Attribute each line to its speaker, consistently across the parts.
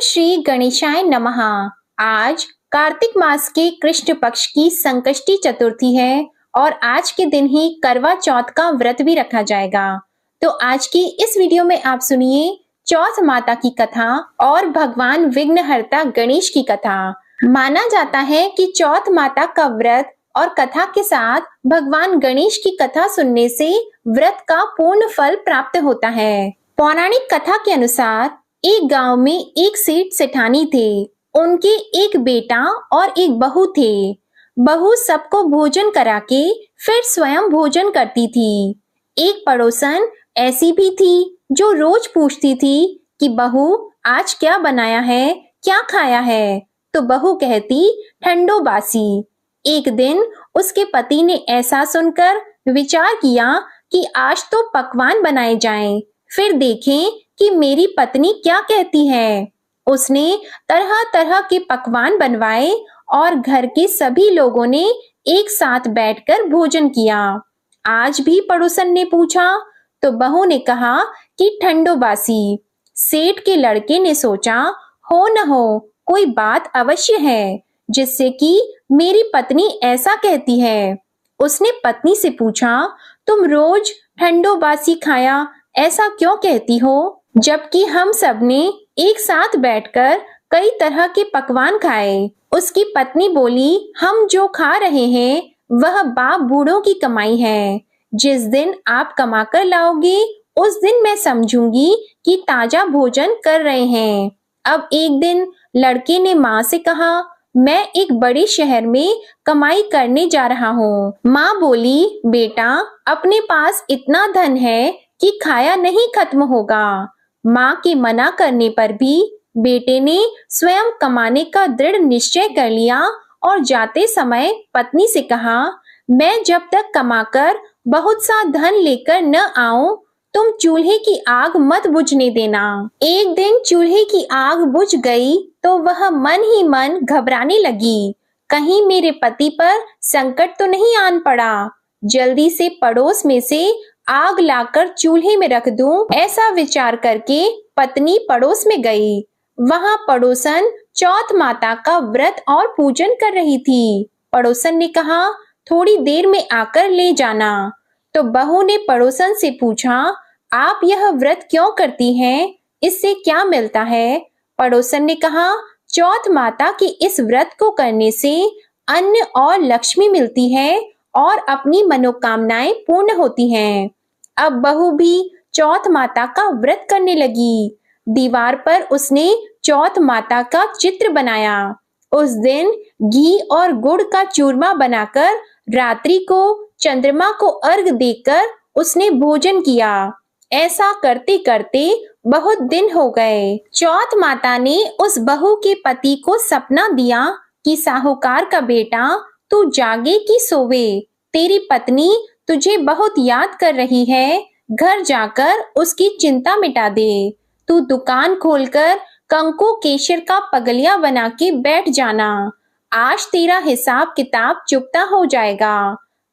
Speaker 1: श्री गणेशाय नमः। आज कार्तिक मास के कृष्ण पक्ष की संकष्टी चतुर्थी है और आज के दिन ही करवा चौथ का व्रत भी रखा जाएगा। तो आज की इस वीडियो में आप सुनिए चौथ माता की कथा और भगवान विघ्नहर्ता गणेश की कथा। माना जाता है कि चौथ माता का व्रत और कथा के साथ भगवान गणेश की कथा सुनने से व्रत का पूर्ण फल प्राप्त होता है। पौराणिक कथा के अनुसार एक गांव में एक सेठ सेठानी थे। उनके एक बेटा और एक बहू थे। बहू सबको भोजन करा के फिर स्वयं भोजन करती थी। एक पड़ोसन ऐसी भी थी जो रोज पूछती थी कि बहू आज क्या बनाया है, क्या खाया है। तो बहू कहती ठंडो बासी। एक दिन उसके पति ने ऐसा सुनकर विचार किया कि आज तो पकवान बनाए जाएं, फिर देखें कि मेरी पत्नी क्या कहती है। उसने तरह तरह के पकवान बनवाए और घर के सभी लोगों ने एक साथ बैठकर भोजन किया। आज भी पड़ोसन ने पूछा तो बहू ने कहा कि ठंडो बासी। सेठ के लड़के ने सोचा हो न हो कोई बात अवश्य है जिससे कि मेरी पत्नी ऐसा कहती है। उसने पत्नी से पूछा तुम रोज ठंडो बासी खाया ऐसा क्यों कहती हो, जबकि हम सबने एक साथ बैठकर कई तरह के पकवान खाए। उसकी पत्नी बोली हम जो खा रहे हैं वह बाप बूढ़ों की कमाई है। जिस दिन आप कमा कर लाओगे उस दिन मैं समझूंगी कि ताजा भोजन कर रहे हैं। अब एक दिन लड़के ने माँ से कहा मैं एक बड़े शहर में कमाई करने जा रहा हूँ। माँ बोली बेटा अपने पास इतना धन है कि खाया नहीं खत्म होगा। माँ के मना करने पर भी बेटे ने स्वयं कमाने का दृढ़ निश्चय कर लिया और जाते समय पत्नी से कहा मैं जब तक कमाकर बहुत सा धन लेकर न आऊं तुम चूल्हे की आग मत बुझने देना। एक दिन चूल्हे की आग बुझ गई तो वह मन ही मन घबराने लगी, कहीं मेरे पति पर संकट तो नहीं आन पड़ा। जल्दी से पड़ोस में से आग लाकर चूल्हे में रख दूं, ऐसा विचार करके पत्नी पड़ोस में गई। वहां पड़ोसन चौथ माता का व्रत और पूजन कर रही थी। पड़ोसन ने कहा थोड़ी देर में आकर ले जाना। तो बहू ने पड़ोसन से पूछा आप यह व्रत क्यों करती हैं, इससे क्या मिलता है। पड़ोसन ने कहा चौथ माता के इस व्रत को करने से अन्न और लक्ष्मी मिलती है और अपनी मनोकामनाएं पूर्ण होती हैं। अब बहू भी चौथ माता का व्रत करने लगी। दीवार पर उसने चौथ माता का चित्र बनाया। उस दिन घी और गुड़ का चूरमा बनाकर रात्रि को चंद्रमा को अर्घ देकर उसने भोजन किया। ऐसा करते करते बहुत दिन हो गए। चौथ माता ने उस बहू के पति को सपना दिया कि साहूकार का बेटा तू जागे कि सोवे, तेरी पत्नी तुझे बहुत याद कर रही है, घर जाकर उसकी चिंता मिटा दे। तू दुकान खोलकर कंकु केशर का पगलिया बना के बैठ जाना, आज तेरा हिसाब किताब चुकता हो जाएगा।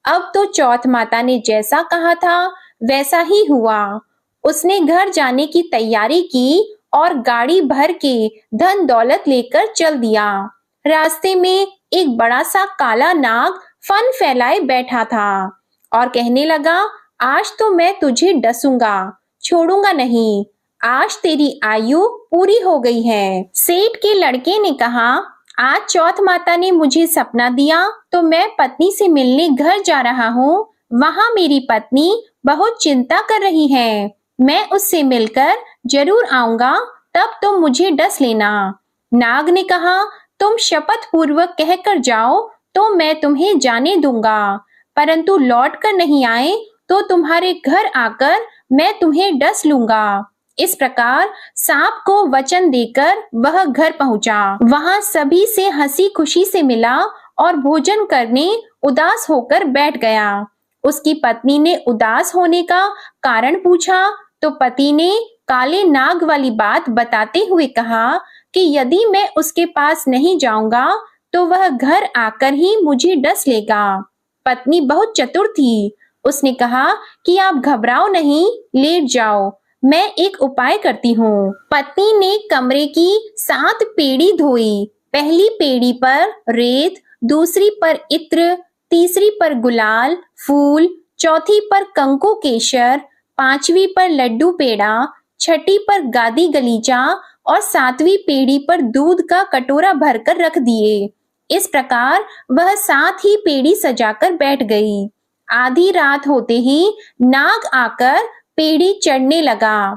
Speaker 1: अब तो चौथ माता ने जैसा कहा था वैसा ही हुआ। उसने घर जाने की तैयारी की और गाड़ी भर के धन दौलत लेकर चल दिया। रास्ते में एक बड़ा सा काला नाग फन फैलाए बैठा था और कहने लगा आज तो मैं तुझे डसूंगा, छोड़ूंगा नहीं, आज तेरी आयु पूरी हो गई है। सेठ के लड़के ने कहा आज चौथ माता ने मुझे सपना दिया तो मैं पत्नी से मिलने घर जा रहा हूँ। वहाँ मेरी पत्नी बहुत चिंता कर रही है, मैं उससे मिलकर जरूर आऊंगा, तब तुम मुझे डस लेना। नाग ने कहा तुम शपथ पूर्वक कहकर जाओ तो मैं तुम्हें जाने दूंगा, परंतु लौट कर नहीं आए तो तुम्हारे घर आकर मैं तुम्हें डस लूंगा। इस प्रकार सांप को वचन देकर वह घर पहुंचा। वहां सभी से हंसी खुशी से मिला और भोजन करने उदास होकर बैठ गया। उसकी पत्नी ने उदास होने का कारण पूछा तो पति ने काले नाग वाली बात बताते हुए कहा कि यदि मैं उसके पास नहीं जाऊंगा तो वह घर आकर ही मुझे डस लेगा। पत्नी बहुत चतुर थी। उसने कहा कि आप घबराओ नहीं, लेट जाओ, मैं एक उपाय करती हूँ। पत्नी ने कमरे की 7 पेड़ी धोई। पहली पेड़ी पर रेत, दूसरी पर इत्र, तीसरी पर गुलाल फूल, चौथी पर कंकु केशर, पांचवी पर लड्डू पेड़ा, छठी पर गादी गलीचा और 7वीं पेड़ी पर दूध का कटोरा भरकर रख दिए। इस प्रकार वह 7 ही पेड़ी सजाकर बैठ गई। आधी रात होते ही नाग आकर पेड़ी चढ़ने लगा।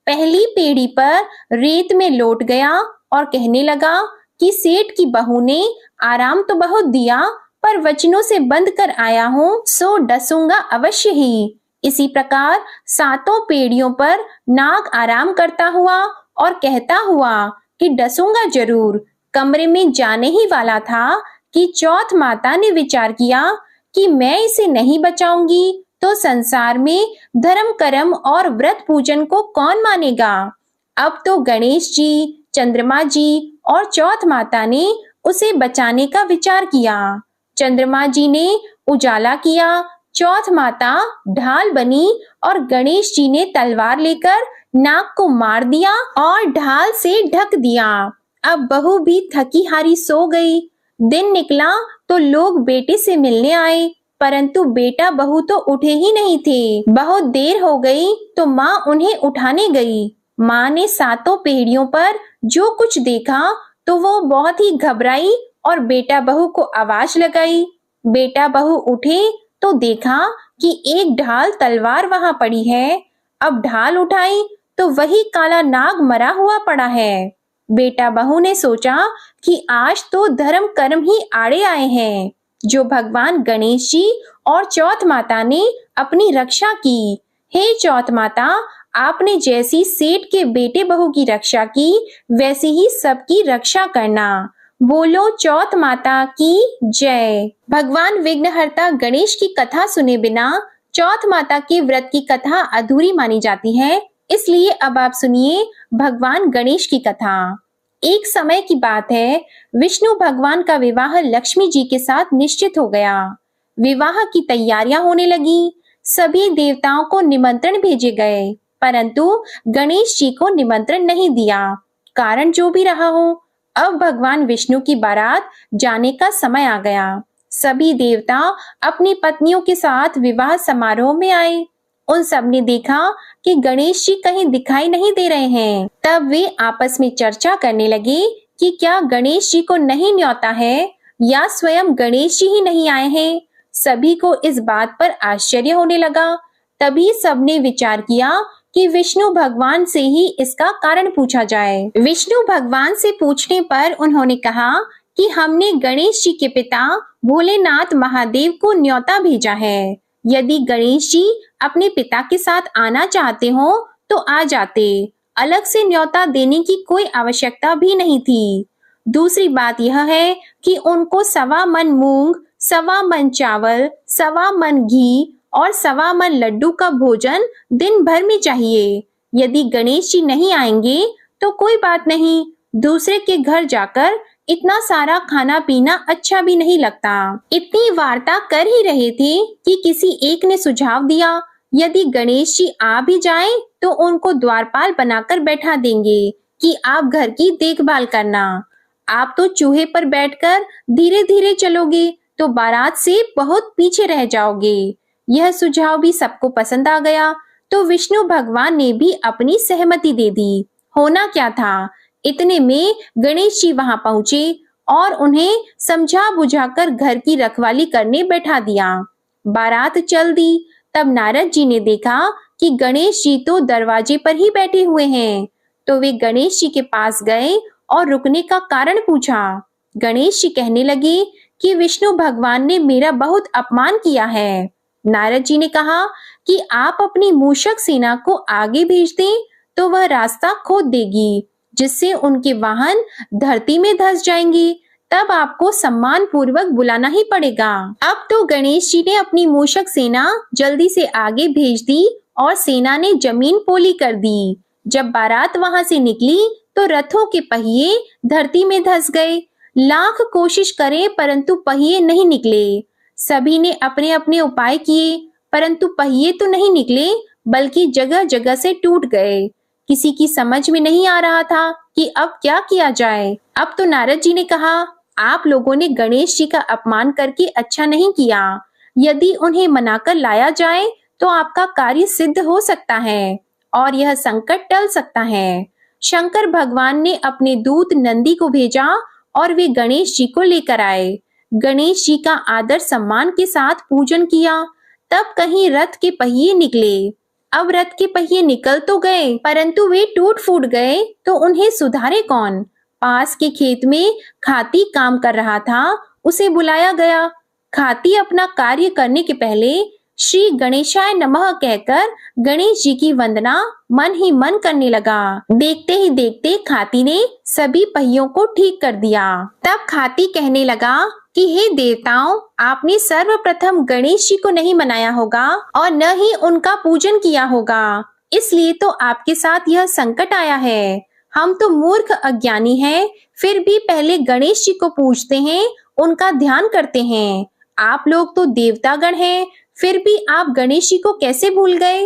Speaker 1: पहली पेड़ी पर रेत में लौट गया और कहने लगा कि सेठ की बहू ने आराम तो बहुत दिया, पर वचनों से बंध कर आया हूँ, सो डसूंगा अवश्य ही। इसी प्रकार 7 पेड़ियों पर नाग आराम करता हुआ और कहता हुआ कि डसूंगा जरूर, कमरे में जाने ही वाला था कि चौथ माता ने विचार किया कि मैं इसे नहीं बचाऊंगी तो संसार में धर्म कर्म और व्रत पूजन को कौन मानेगा। अब तो गणेश जी, चंद्रमा जी और चौथ माता ने उसे बचाने का विचार किया। चंद्रमा जी ने उजाला किया, चौथ माता ढाल बनी और गणेश जी ने तलवार लेकर नाग को मार दिया और ढाल से ढक दिया। अब बहू भी थकी हारी सो गई। दिन निकला तो लोग बेटे से मिलने आए, परंतु बेटा बहू तो उठे ही नहीं थे। बहुत देर हो गई तो माँ उन्हें उठाने गई। माँ ने 7 पेड़ियों पर जो कुछ देखा तो वो बहुत ही घबराई और बेटा बहू को आवाज लगाई। बेटा बहू उठे तो देखा कि एक ढाल तलवार वहां पड़ी है। अब ढाल उठाई तो वही काला नाग मरा हुआ पड़ा है। बेटा बहू ने सोचा कि आज तो धर्म कर्म ही आड़े आए हैं, जो भगवान गणेश जी और चौथ माता ने अपनी रक्षा की। हे चौथ माता, आपने जैसी सेठ के बेटे बहू की रक्षा की, वैसी ही सबकी रक्षा करना। बोलो चौथ माता की जय। भगवान विघ्नहर्ता गणेश की कथा सुने बिना चौथ माता के व्रत की कथा अधूरी मानी जाती है, इसलिए अब आप सुनिए भगवान गणेश की कथा। एक समय की बात है, विष्णु भगवान का विवाह लक्ष्मी जी के साथ निश्चित हो गया। विवाह की तैयारियां होने लगी। सभी देवताओं को निमंत्रण भेजे गए, परंतु गणेश जी को निमंत्रण नहीं दिया। कारण जो भी रहा हो, अब भगवान विष्णु की बारात जाने का समय आ गया। सभी देवता अपनी पत्नियों के साथ विवाह समारोह में आए। उन सब ने देखा कि गणेश जी कहीं दिखाई नहीं दे रहे हैं। तब वे आपस में चर्चा करने लगे कि क्या गणेश जी को नहीं न्योता है या स्वयं गणेश जी ही नहीं आए हैं। सभी को इस बात पर आश्चर्य होने लगा। तभी सबने विचार किया कि विष्णु भगवान से ही इसका कारण पूछा जाए। विष्णु भगवान से पूछने पर उन्होंने कहा कि हमने गणेश जी के पिता भोलेनाथ महादेव को न्योता भेजा है। यदि गणेश जी अपने पिता के साथ आना चाहते हो तो आ जाते, अलग से न्योता देने की कोई आवश्यकता भी नहीं थी। दूसरी बात यह है कि उनको 1.25 मन मूंग, 1.25 मन चावल, 1.25 मन घी और 1.25 मन लड्डू का भोजन दिन भर में चाहिए। यदि गणेश जी नहीं आएंगे तो कोई बात नहीं, दूसरे के घर जाकर इतना सारा खाना पीना अच्छा भी नहीं लगता। इतनी वार्ता कर ही रहे थे कि किसी एक ने सुझाव दिया, यदि गणेश जी आ भी जाएं तो उनको द्वारपाल बनाकर बैठा देंगे कि आप घर की देखभाल करना। आप तो चूहे पर बैठकर धीरे धीरे चलोगे तो बारात से बहुत पीछे रह जाओगे। यह सुझाव भी सबको पसंद आ गया तो विष्णु भगवान ने भी अपनी सहमति दे दी। होना क्या था, इतने में गणेश जी वहां पहुंचे और उन्हें समझा बुझाकर घर की रखवाली करने बैठा दिया। बारात चल दी। तब नारद जी ने देखा कि गणेश जी तो दरवाजे पर ही बैठे हुए हैं, तो वे गणेश जी के पास गए और रुकने का कारण पूछा। गणेश जी कहने लगे कि विष्णु भगवान ने मेरा बहुत अपमान किया है। नारद जी ने कहा कि आप अपनी मूषक सेना को आगे भेज दें तो वह रास्ता खोद देगी, जिससे उनके वाहन धरती में धंस जाएंगे। तब आपको सम्मान पूर्वक बुलाना ही पड़ेगा। अब तो गणेश जी ने अपनी मूषक सेना जल्दी से आगे भेज दी और सेना ने जमीन पोली कर दी। जब बारात वहां से निकली तो रथों के पहिए धरती में धंस गए। लाख कोशिश करें परंतु पहिए नहीं निकले। सभी ने अपने अपने उपाय किए परंतु पहिए तो नहीं निकले, बल्कि जगह जगह से टूट गए। किसी की समझ में नहीं आ रहा था कि अब क्या किया जाए। अब तो नारद जी ने कहा, आप लोगों ने गणेश जी का अपमान करके अच्छा नहीं किया। यदि उन्हें मनाकर लाया जाए तो आपका कार्य सिद्ध हो सकता है और यह संकट टल सकता है। शंकर भगवान ने अपने दूत नंदी को भेजा और वे गणेश जी को लेकर आए। गणेश जी का आदर सम्मान के साथ पूजन किया। तब कहीं रथ के पहिए निकले। अब रथ के पहिए निकल तो गए, परंतु वे टूट फूट गए तो उन्हें सुधारे कौन। पास के खेत में खाती काम कर रहा था, उसे बुलाया गया। खाती अपना कार्य करने के पहले श्री गणेशाय नमः कहकर गणेश जी की वंदना मन ही मन करने लगा। देखते ही देखते खाती ने सभी पहियों को ठीक कर दिया। तब खाती कहने लगा कि हे देवताओं, आपने सर्वप्रथम गणेश जी को नहीं मनाया होगा और न ही उनका पूजन किया होगा, इसलिए तो आपके साथ यह संकट आया है। हम तो मूर्ख अज्ञानी हैं, फिर भी पहले गणेश जी को पूजते हैं, उनका ध्यान करते हैं। आप लोग तो देवतागण हैं, फिर भी आप गणेश जी को कैसे भूल गए।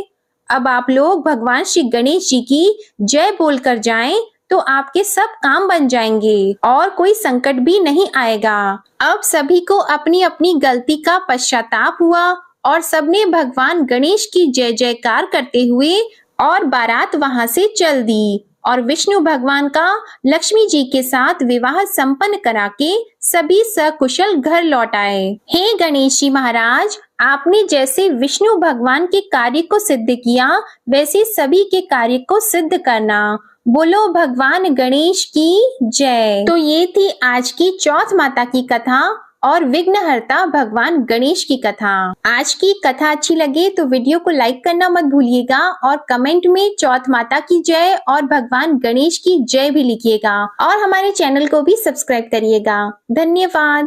Speaker 1: अब आप लोग भगवान श्री गणेश जी की जय बोलकर जाएं तो आपके सब काम बन जाएंगे और कोई संकट भी नहीं आएगा। अब सभी को अपनी अपनी गलती का पश्चाताप हुआ और सबने भगवान गणेश की जय जयकार करते हुए और बारात वहां से चल दी और विष्णु भगवान का लक्ष्मी जी के साथ विवाह संपन्न करा के सभी सकुशल घर लौट आए। हे गणेश जी महाराज, आपने जैसे विष्णु भगवान के कार्य को सिद्ध किया, वैसे सभी के कार्य को सिद्ध करना। बोलो भगवान गणेश की जय। तो ये थी आज की चौथ माता की कथा और विघ्नहर्ता भगवान गणेश की कथा। आज की कथा अच्छी लगे तो वीडियो को लाइक करना मत भूलिएगा और कमेंट में चौथ माता की जय और भगवान गणेश की जय भी लिखिएगा और हमारे चैनल को भी सब्सक्राइब करिएगा। धन्यवाद।